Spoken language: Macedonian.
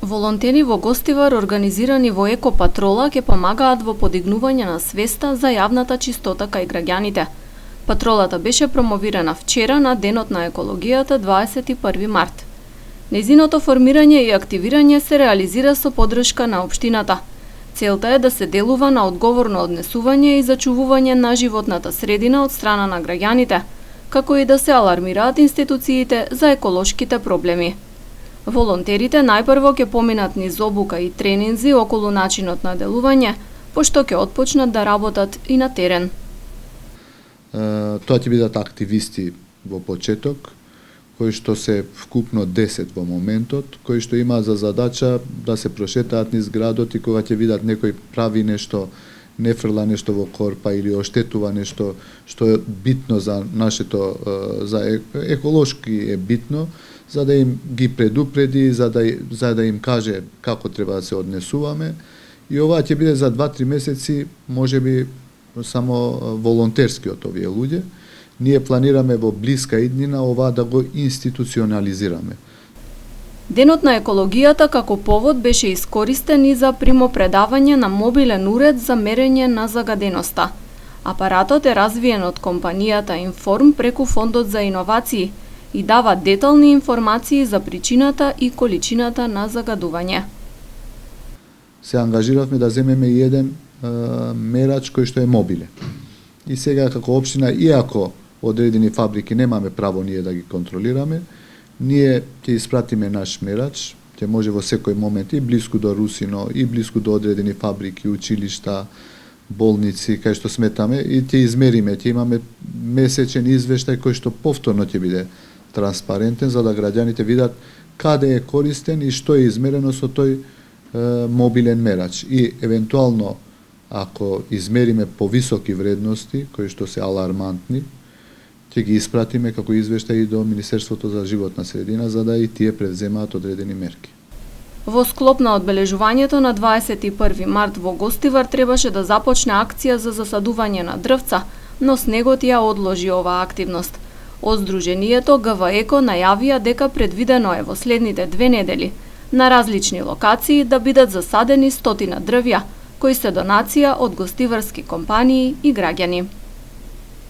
Волонтери во Гостивар организирани во Еко Патрола ќе помагаат во подигнување на свеста за јавната чистота кај граѓаните. Патролата беше промовирана вчера на Денот на екологијата 21 март. Нејзиното формирање и активирање се реализира со поддршка на општината. Целта е да се делува на одговорно однесување и зачувување на животната средина од страна на граѓаните, како и да се алармираат институциите за еколошките проблеми. Волонтерите најпрво ќе поминат низ обука и тренинзи околу начинот на делување, пошто ќе отпочнат да работат и на терен. Тоа ќе бидат активисти во почеток, кои што се вкупно 10 во моментот, кои што имаат за задача да се прошетаат низ градот и кога ќе видат некој прави нешто, не фрла нешто во корпа или оштетува нешто што е битно за нашето, за еколошки е битно, за да им ги предупреди, за да им каже како треба да се однесуваме. И ова ќе биде за 2-3 месеци, можеби само волонтерски од овие луѓе. Ние планираме во блиска иднина ова да го институционализираме. Денот на екологијата како повод беше искористен и за примопредавање на мобилен уред за мерење на загаденоста. Апаратот е развиен од компанијата Inform преку Фондот за иновации и дава детални информации за причината и количината на загадување. Се ангажиравме да земеме и еден мерач кој што е мобилен. И сега како општина, иако одредени фабрики немаме право ние да ги контролираме, ние ќе испратиме наш мерач, ќе може во секој момент и блиску до Русино, и блиску до одредени фабрики, училишта, болници, кај што сметаме, и ќе измериме, ќе имаме месечен извештај кој што повторно ќе биде транспарентен, за да граѓаните видат каде е користен и што е измерено со тој мобилен мерач. И евентуално, ако измериме повисоки вредности, кои што се алармантни, ќе ги испратиме како извештаи до Министерството за животна средина, за да и тие превземаат одредени мерки. Во склоп на одбележувањето на 21 март во Гостивар требаше да започне акција за засадување на дрвца, но снегот ја одложи оваа активност. Од Сдруженијето ГВ-еко најавија дека предвидено е во следните 2 недели на различни локации да бидат засадени 100 дрвја, кои се донација од гостиварски компании и граѓани.